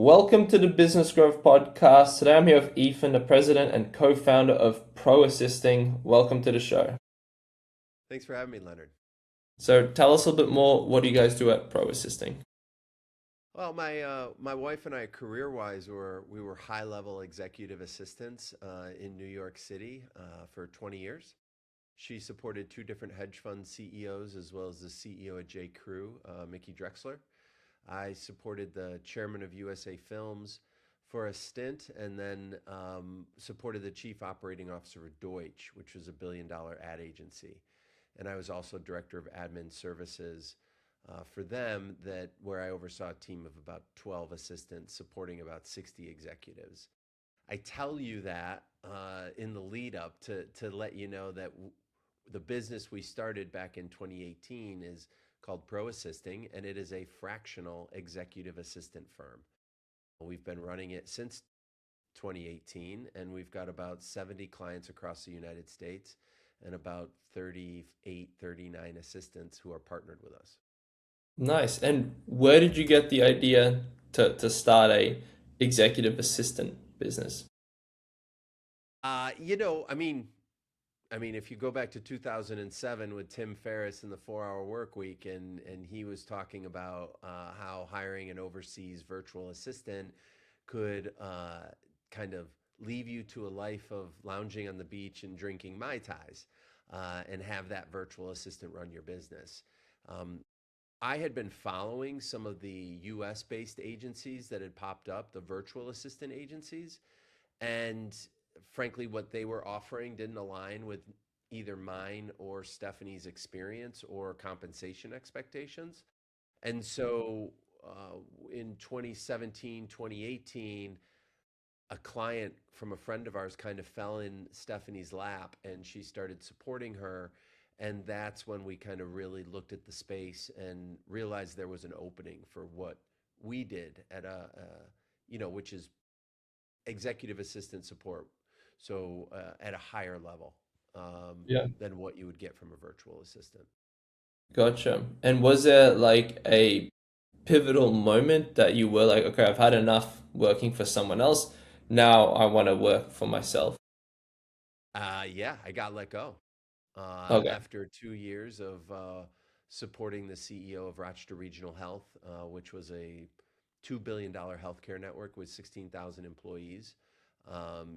Welcome to the Business Growth Podcast. Today I'm here with Ethan, the president and co-founder of ProAssisting. Welcome to the show. Thanks for having me, Leonard. So tell us a little bit more. What do you guys do at ProAssisting? Well, my wife and I, career-wise, we were high-level executive assistants in New York City for 20 years. She supported two different hedge fund CEOs as well as the CEO at J.Crew, Mickey Drexler. I supported the chairman of USA Films for a stint, and then supported the chief operating officer of Deutsch, which was a billion-dollar ad agency. And I was also director of admin services for them, that where I oversaw a team of about 12 assistants supporting about 60 executives. I tell you that in the lead up to let you know that the business we started back in 2018 is called ProAssisting, and it is a fractional executive assistant firm. We've been running it since 2018, and we've got about 70 clients across the United States and about 38, 39 assistants who are partnered with us. Nice. And where did you get the idea to start a executive assistant business? If you go back to 2007 with Tim Ferriss and the 4 Hour Work Week, and he was talking about how hiring an overseas virtual assistant could kind of leave you to a life of lounging on the beach and drinking Mai Tais, and have that virtual assistant run your business. I had been following some of the US based agencies that had popped up, the virtual assistant agencies, and frankly, what they were offering didn't align with either mine or Stephanie's experience or compensation expectations. And so in 2017, 2018, a client from a friend of ours kind of fell in Stephanie's lap, and she started supporting her. And that's when we kind of really looked at the space and realized there was an opening for what we did at which is executive assistant support. So at a higher level Yeah. than what you would get from a virtual assistant. Gotcha. And was there like a pivotal moment that you were like, okay, I've had enough working for someone else. Now I want to work for myself. Yeah, I got let go Okay. after 2 years of supporting the CEO of Rochester Regional Health, which was a $2 billion healthcare network with 16,000 employees.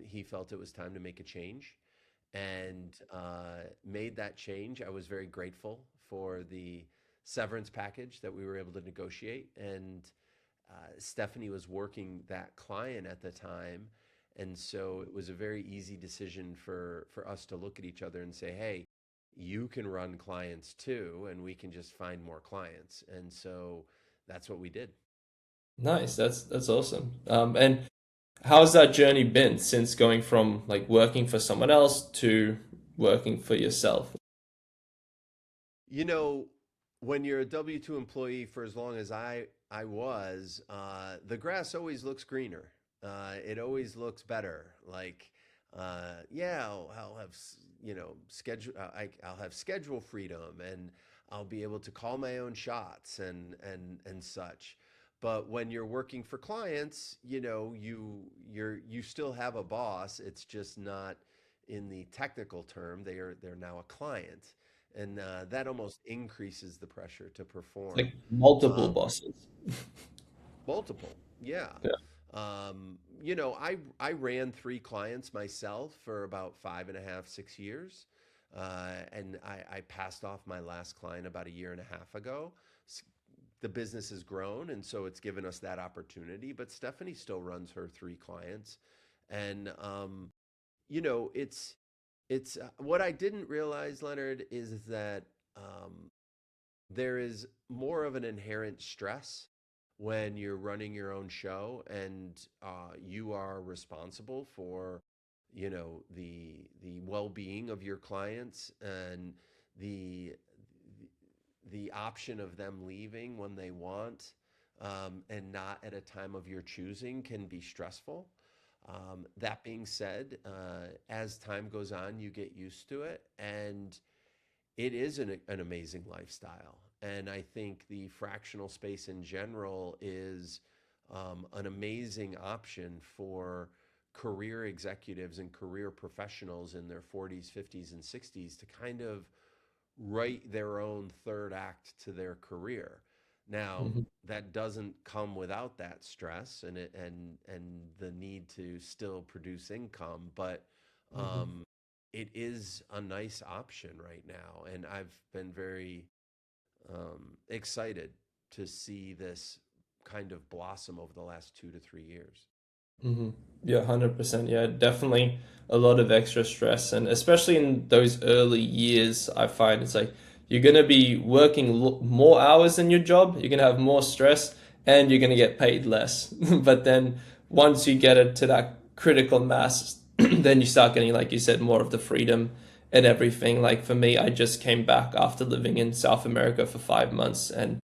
He felt it was time to make a change, and made that change. I was very grateful for the severance package that we were able to negotiate. And Stephanie was working that client at the time. And so it was a very easy decision for us to look at each other and say, hey, you can run clients too, and we can just find more clients. And so that's what we did. Nice. That's awesome. And how's that journey been since going from like working for someone else to working for yourself? You know, when you're a W-2 employee for as long as I was, the grass always looks greener. It always looks better. Like, yeah, I'll have schedule. I'll have schedule freedom, and I'll be able to call my own shots and such. But when you're working for clients, you still have a boss. It's just not in the technical term. They're now a client, and that almost increases the pressure to It's perform. like multiple Um, bosses. Multiple, yeah. Yeah. I ran three clients myself for about 5.5, 6 years, and I passed off my last client about a year and a half ago. S- The business has grown, and so it's given us that opportunity. But Stephanie still runs her three clients, and it's what I didn't realize, Leonard, is that there is more of an inherent stress when you're running your own show, and you are responsible for the well-being of your clients, and the the option of them leaving when they want, and not at a time of your choosing, can be stressful. That being said, as time goes on, you get used to it, and it is an amazing lifestyle. And I think the fractional space in general is an amazing option for career executives and career professionals in their 40s, 50s, and 60s to kind of write their own third act to their career. Now, Hmm. that doesn't come without that stress and the need to still produce income, but Hmm. um, it is a nice option right now, and I've been very excited to see this kind of blossom over the last 2 to 3 years. Hmm. Yeah, 100%. Yeah, definitely a lot of extra stress. And especially in those early years, I find it's like you're going to be working more hours in your job, you're going to have more stress, and you're going to get paid less. But then once you get it to that critical mass, then you start getting, like you said, more of the freedom and everything. Like for me, I just came back after living in South America for 5 months, and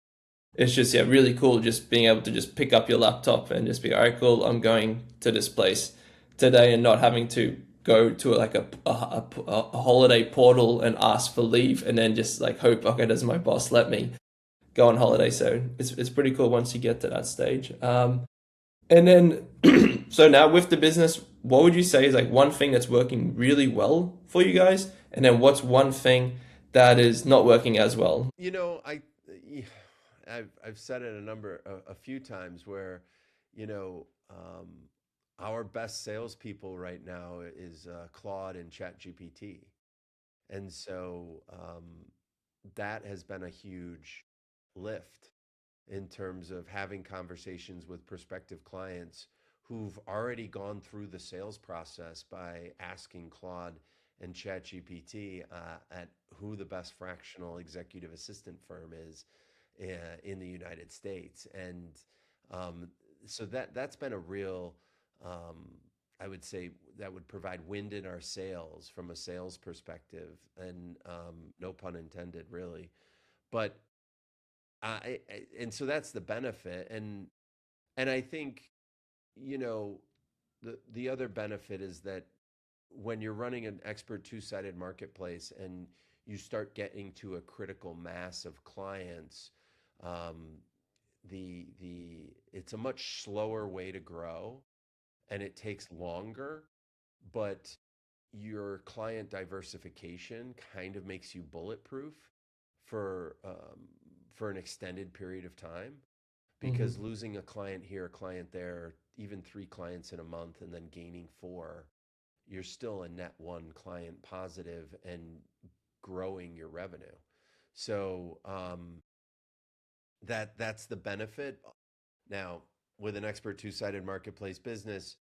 it's just, yeah, really cool just being able to just pick up your laptop and just be, all right, cool, I'm going to this place today, and not having to go to like a holiday portal and ask for leave and then just like hope, okay, does my boss let me go on holiday? So it's pretty cool once you get to that stage. And then so now with the business, what would you say is like one thing that's working really well for you guys, and then what's one thing that is not working as well? You know, yeah, I've said it a few times where, you know, our best salespeople right now is Claude and ChatGPT, and so that has been a huge lift in terms of having conversations with prospective clients who've already gone through the sales process by asking Claude and ChatGPT at who the best fractional executive assistant firm is in the United States, and um, so that's been a real, um, I would say, that would provide wind in our sails from a sales perspective, and no pun intended, really, but and so that's the benefit, and I think, you know, the other benefit is that when you're running an expert two-sided marketplace and you start getting to a critical mass of clients, um, the it's a much slower way to grow and it takes longer, but your client diversification kind of makes you bulletproof for for an extended period of time, because Hmm. losing a client here, a client there, even three clients in a month and then gaining four, you're still a net one client positive and growing your revenue. So that's the benefit. Now, with an expert two-sided marketplace business,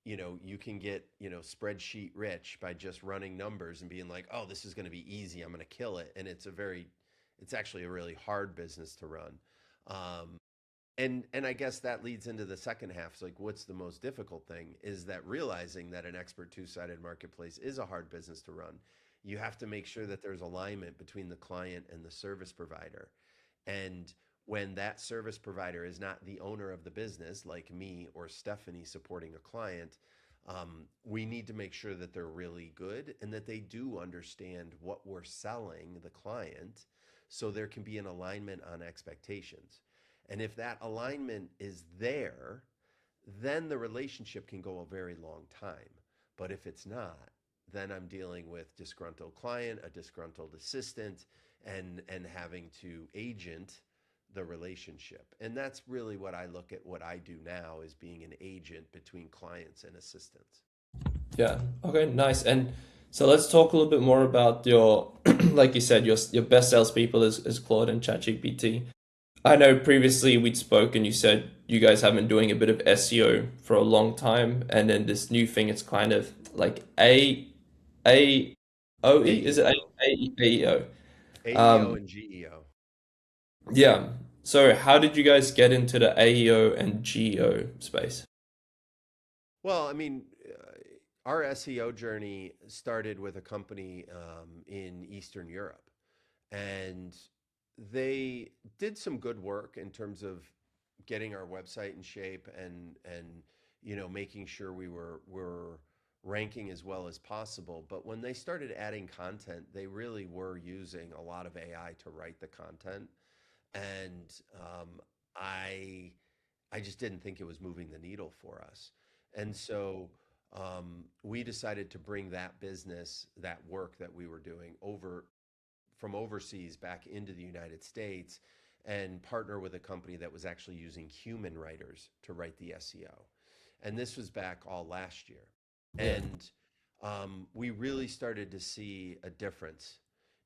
you can get, spreadsheet rich by just running numbers and being like, oh, this is going to be easy, I'm going to kill it. And it's actually a really hard business to run. Um, and I guess that leads into the second half. It's like, what's the most difficult thing is that realizing that an expert two-sided marketplace is a hard business to run. You have to make sure that there's alignment between the client and the service provider. And when that service provider is not the owner of the business, like me or Stephanie supporting a client, we need to make sure that they're really good and that they do understand what we're selling the client, so there can be an alignment on expectations. And if that alignment is there, then the relationship can go a very long time. But if it's not, then I'm dealing with disgruntled client, a disgruntled assistant, and having to agent the relationship. And that's really what I look at what I do now, as being an agent between clients and assistants. Yeah. Okay. Nice. And so let's talk a little bit more about your, like you said, your best salespeople is Claude and ChatGPT. I know previously we'd spoken. You said you guys have been doing a bit of SEO for a long time, and then this new thing. It's kind of like A O E. Is it AEO, A E O? AEO Um. and GEO. Yeah. So how did you guys get into the AEO and GEO space? Well, I mean, our SEO journey started with a company in Eastern Europe, and they did some good work in terms of getting our website in shape and making sure we were ranking as well as possible. But when they started adding content, they really were using a lot of AI to write the content, and I I just didn't think it was moving the needle for us. And so we decided to bring that business, that work that we were doing over from overseas back into the United States and partner with a company that was actually using human writers to write the SEO. And this was back all last year. Yeah. And we really started to see a difference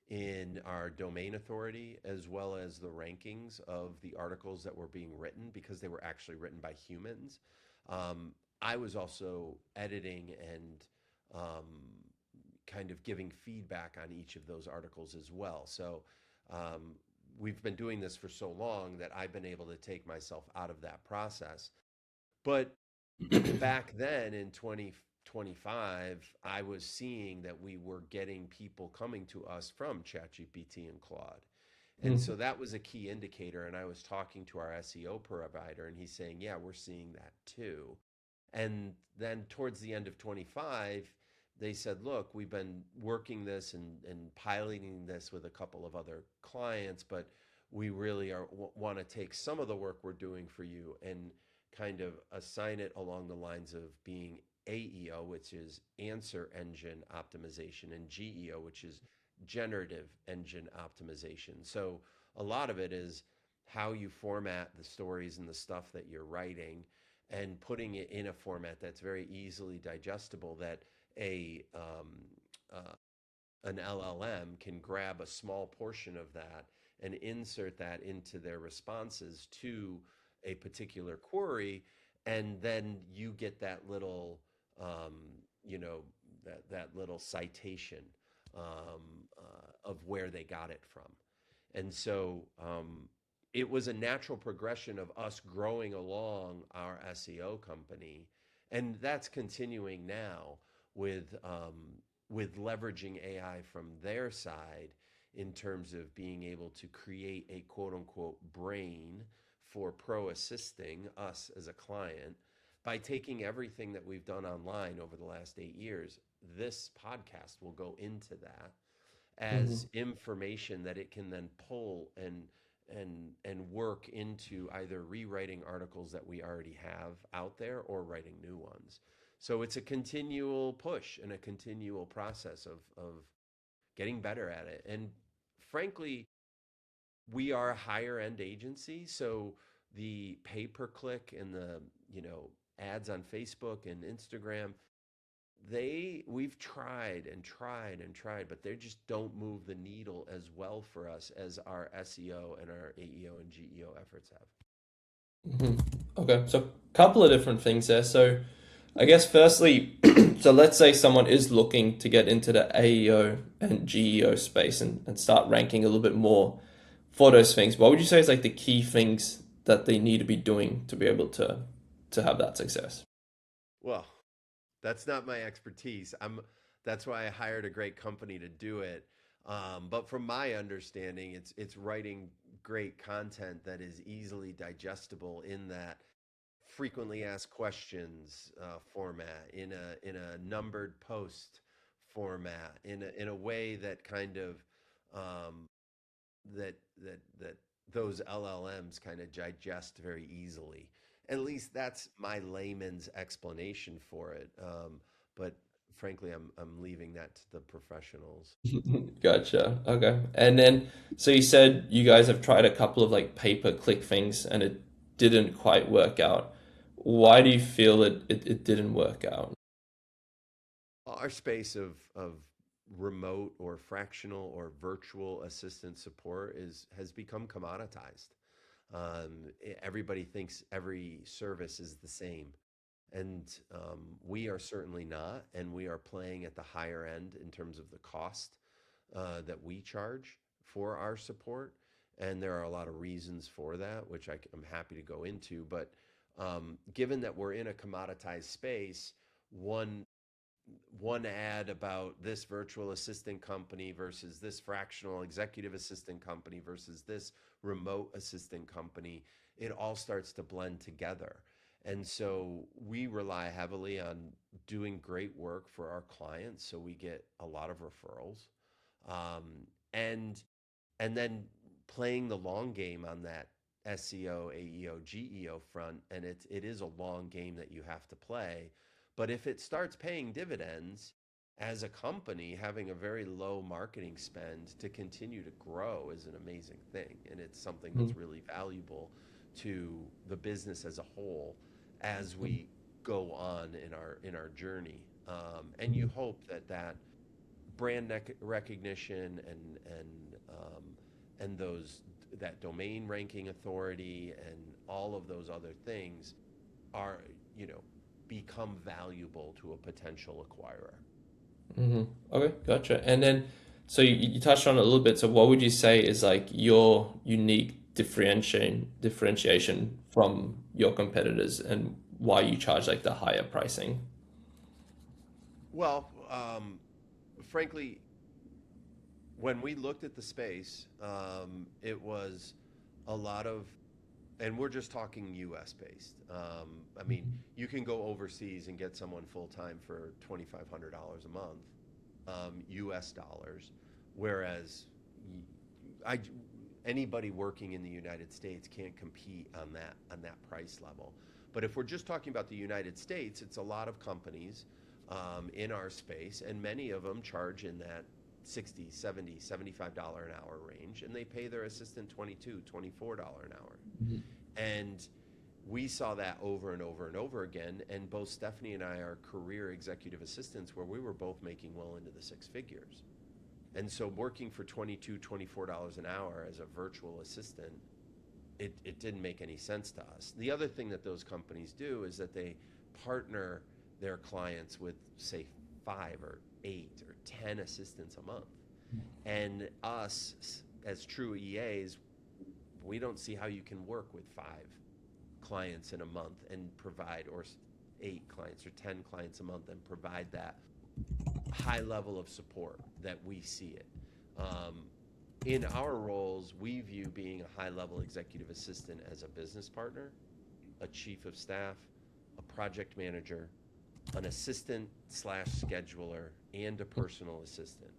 in our domain authority as well as the rankings of the articles that were being written because they were actually written by humans. I was also editing and um, kind of giving feedback on each of those articles as well. So um, we've been doing this for so long that I've been able to take myself out of that process. But back then in 2025, I was seeing that we were getting people coming to us from ChatGPT and Claude. And Mm. so that was a key indicator. And I was talking to our SEO provider, and he's saying, yeah, we're seeing that too. And then towards the end of 25, they said, look, we've been working this and piloting this with a couple of other clients, but we really want to take some of the work we're doing for you and kind of assign it along the lines of being AEO, which is answer engine optimization, and GEO, which is generative engine optimization. So a lot of it is how you format the stories and the stuff that you're writing and putting it in a format that's very easily digestible that a uh, an LLM can grab a small portion of that and insert that into their responses to a particular query, and then you get that little, um, you know, that little citation of where they got it from. And so it was a natural progression of us growing along our SEO company, and that's continuing now with leveraging AI from their side in terms of being able to create a quote unquote brain for pro assisting us as a client by taking everything that we've done online over the last 8 years. This podcast will go into that as Mhm. information that it can then pull and work into either rewriting articles that we already have out there or writing new ones. So it's a continual push and a continual process of getting better at it. And frankly, we are a higher end agency, so the pay per click and the, ads on Facebook and Instagram, we've tried and tried and tried, but they just don't move the needle as well for us as our SEO and our AEO and GEO efforts have. Mhm. Okay, so a couple of different things there. So I guess firstly, so let's say someone is looking to get into the AEO and GEO space and start ranking a little bit more for those things. What would you say is like the key things that they need to be doing to be able to have that success? Well, that's not my expertise. That's why I hired a great company to do it. But from my understanding, it's writing great content that is easily digestible in that frequently asked questions format, in a numbered post format, in a way that kind of um, that those LLMs kind of digest very easily. At least that's my layman's explanation for it. But frankly, I'm leaving that to the professionals. Gotcha. Okay. And then, so you said you guys have tried a couple of like pay-per-click things and it didn't quite work out. Why do you feel it didn't work out? Our space of remote or fractional or virtual assistant support has become commoditized. Everybody thinks every service is the same. And we are certainly not. And we are playing at the higher end in terms of the cost that we charge for our support. And there are a lot of reasons for that, which I'm happy to go into. But given that we're in a commoditized space, one one ad about this virtual assistant company versus this fractional executive assistant company versus this remote assistant company, it all starts to blend together. And so we rely heavily on doing great work for our clients. So we get a lot of referrals. Um, and and then playing the long game on that SEO, AEO, GEO front, and it is a long game that you have to play. But if it starts paying dividends as a company, having a very low marketing spend to continue to grow is an amazing thing, and it's something that's really valuable to the business as a whole as we go on in our journey. And you hope that recognition and those that domain ranking authority and all of those other things are, you know, become valuable to a potential acquirer. Hmm. Okay, gotcha. And then, so you touched on it a little bit. So, what would you say is like your unique differentiation from your competitors, and why you charge like the higher pricing? Well, frankly, when we looked at the space, it was a lot of, and we're just talking US based. I mean, you can go overseas and get someone full time for $2,500 a month, US dollars, whereas I, anybody working in the United States can't compete on that price level. But if we're just talking about the United States, it's a lot of companies in our space, and many of them charge in that 60, 70, $75 an hour range, and they pay their assistant 22, $24 an hour. And we saw that over and over and over again. And both Stephanie and I are career executive assistants where we were both making well into the six figures. And so working for 22, $24 an hour as a virtual assistant, it didn't make any sense to us. The other thing that those companies do is that they partner their clients with, say, 5 or 8 or 10 assistants a month. And us, as true EAs, we don't see how you can work with 5 clients in a month and provide, or 8 clients or 10 clients a month and provide that high level of support that we see it. In our roles, we view being a high level executive assistant as a business partner, a chief of staff, a project manager, an assistant slash scheduler, and a personal assistant.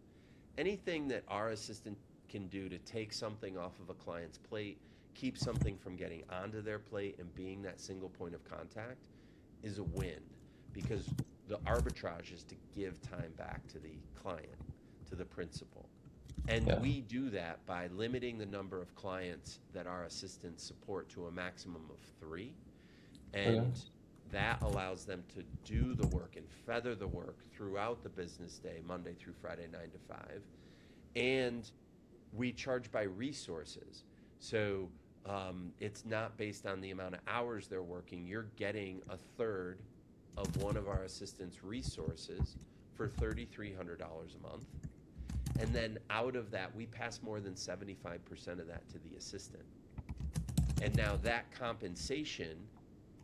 Anything that our assistant can do to take something off of a client's plate, keep something from getting onto their plate, and being that single point of contact is a win, because the arbitrage is to give time back to the client, to the principal. And Yeah. we do that by limiting the number of clients that our assistants support to a maximum of 3. Okay. And that allows them to do the work and feather the work throughout the business day, Monday through Friday, 9 to 5. And we charge by resources. So it's not based on the amount of hours they're working. You're getting a third of one of our assistants' resources for $3,300 a month. And then out of that, we pass more than 75% of that to the assistant. And now that compensation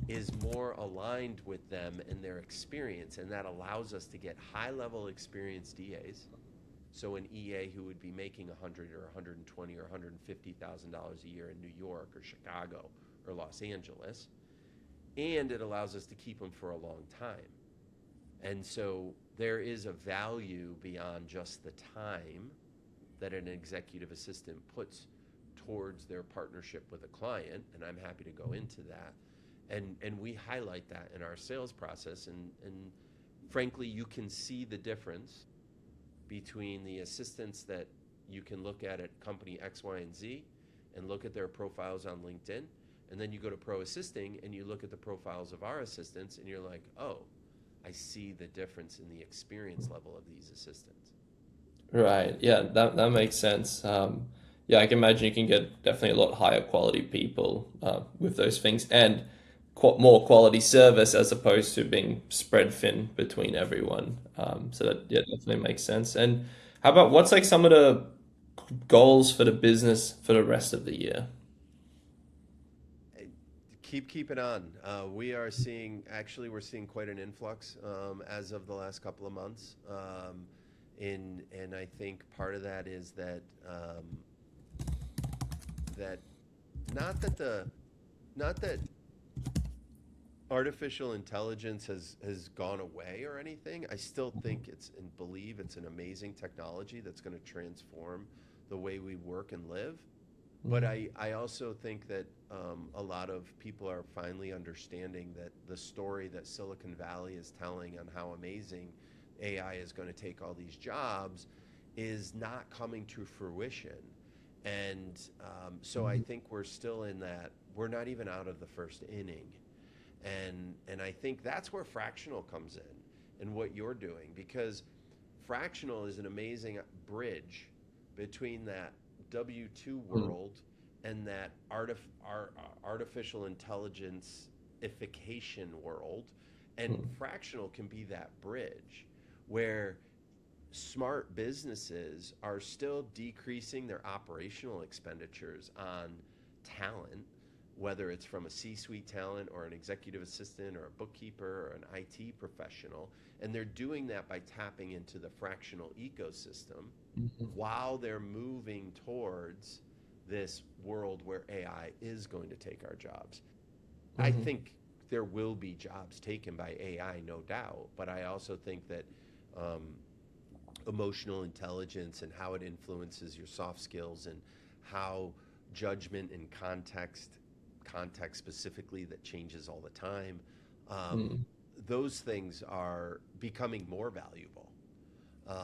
is more aligned with them and their experience, and that allows us to get high-level experienced EAs. So an EA who would be making $100 or $120 or $150,000 a year in New York or Chicago or Los Angeles, and it allows us to keep them for a long time. And so there is a value beyond just the time that an executive assistant puts towards their partnership with a client, and I'm happy to go into that. And we highlight that in our sales process, and frankly, you can see the difference between the assistants that you can look at company X, Y, and Z and look at their profiles on LinkedIn. And then you go to ProAssisting and you look at the profiles of our assistants and you're like, oh, I see the difference in the experience level of these assistants. Right. Yeah, that makes sense. Yeah, I can imagine you can get definitely a lot higher quality people with those things, and more quality service as opposed to being spread thin between everyone. So that, yeah, definitely makes sense. And how about what's like some of the goals for the business for the rest of the year? Hey, keep it on. We are seeing, actually, we're seeing quite an influx as of the last couple of months. And I think part of that is that that not that the not that artificial intelligence has gone away or anything. I still think it's and believe it's an amazing technology that's going to transform the way we work and live. But Mhm. I also think that a lot of people are finally understanding that the story that Silicon Valley is telling on how amazing AI is going to take all these jobs is not coming to fruition. And so I Mhm. think we're still in that, we're not even out of the first inning. And I think that's where fractional comes in and what you're doing, because fractional is an amazing bridge between that W2 Mhm. world and that artificial intelligence ification world. And Mhm. fractional can be that bridge where smart businesses are still decreasing their operational expenditures on talent, whether it's from a C suite talent or an executive assistant or a bookkeeper or an IT professional. And they're doing that by tapping into the fractional ecosystem Mhm. while they're moving towards this world where AI is going to take our jobs. I Mhm. think there will be jobs taken by AI, no doubt, but I also think that um, emotional intelligence and how it influences your soft skills and how judgment and context specifically that changes all the time, um, Mhm. those things are becoming more valuable.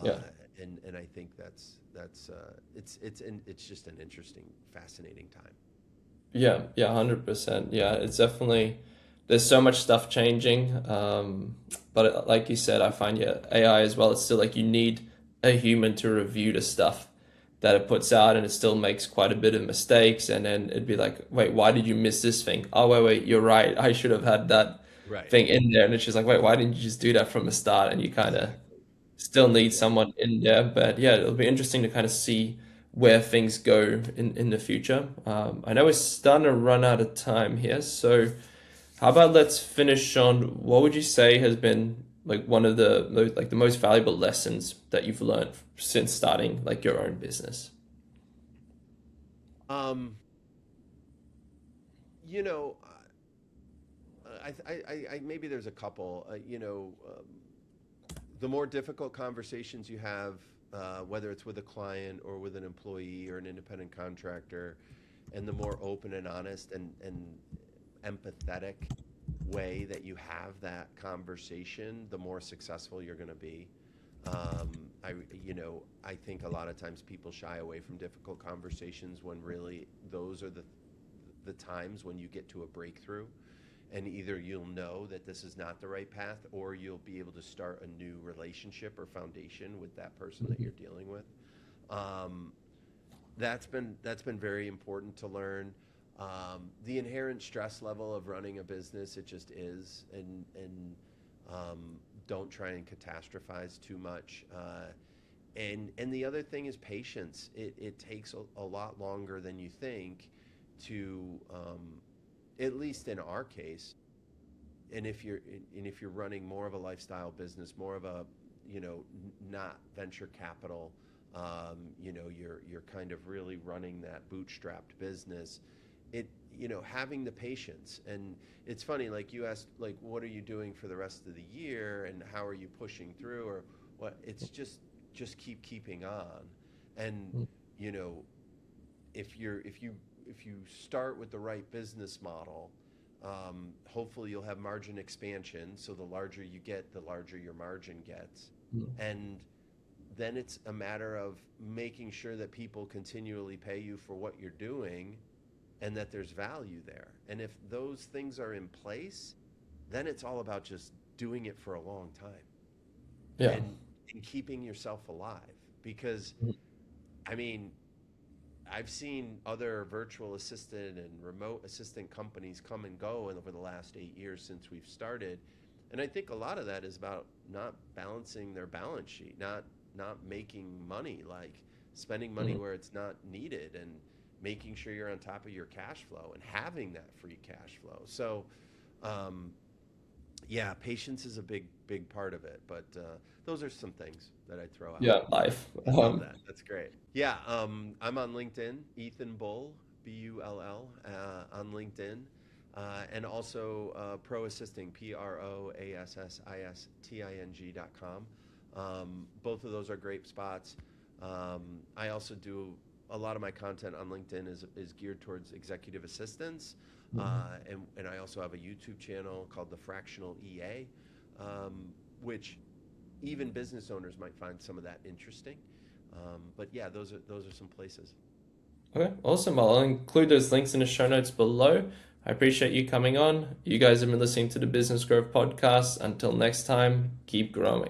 Yeah. uh, and I think it's just an interesting, fascinating time. Yeah, yeah, 100%. Yeah, it's definitely there's so much stuff changing. But like you said, I find yeah, AI as well. It's still like you need a human to review the stuff that it puts out, and it still makes quite a bit of mistakes. And then it'd be like, wait, why did you miss this thing? Oh, wait, you're right. I should have had that Right. thing in there. And it's just like, wait, why didn't you just do that from the start? And you kind of Exactly. still need Yeah. someone in there. But yeah, it'll be interesting to kind of see where things go in the future. I know we're starting to run out of time here, so how about let's finish on what would you say has been like one of the like the most valuable lessons that you've learned since starting like your own business? um you know maybe there's a couple. The more difficult conversations you have, whether it's with a client or with an employee or an independent contractor, and the more open and honest and empathetic way that you have that conversation, the more successful you're going to be. I think a lot of times people shy away from difficult conversations when really those are the times when you get to a breakthrough, and either you'll know that this is not the right path or you'll be able to start a new relationship or foundation with that person that Mhm. you're dealing with. um, that's been very important to learn. The inherent stress level of running a business, it just is, and don't try and catastrophize too much. And the other thing is patience. It takes a lot longer than you think to, at least in our case, and if you're running more of a lifestyle business, more of a, not venture capital, you're kind of really running that bootstrapped business. Having the patience. And it's funny, like you asked, like, what are you doing for the rest of the year and how are you pushing through, or what? It's just keeping on. And you know if you start with the right business model, hopefully you'll have margin expansion. So the larger you get, the larger your margin gets, and then it's a matter of making sure that people continually pay you for what you're doing and that there's value there. And if those things are in place, then it's all about just doing it for a long time, Yeah. and and keeping yourself alive. Because I mean, I've seen other virtual assistant and remote assistant companies come and go over the last 8 years since we've started. And I think a lot of that is about not balancing their balance sheet, not making money, like spending money Mhm. where it's not needed, and making sure you're on top of your cash flow and having that free cash flow. So um, yeah, patience is a big part of it. But those are some things that I throw out. Yeah, life. I love that. That's great. Yeah, I'm on LinkedIn, Ethan Bull, Bull, on LinkedIn, and also ProAssisting, ProAssisting.com. Both of those are great spots. I also do a lot of my content on LinkedIn is geared towards executive assistants, and I also have a YouTube channel called the Fractional EA, which even business owners might find some of that interesting. But yeah, those are some places. Okay, awesome. I'll include those links in the show notes below. I appreciate you coming on. You guys have been listening to the Business Growth Podcast. Until next time, keep growing.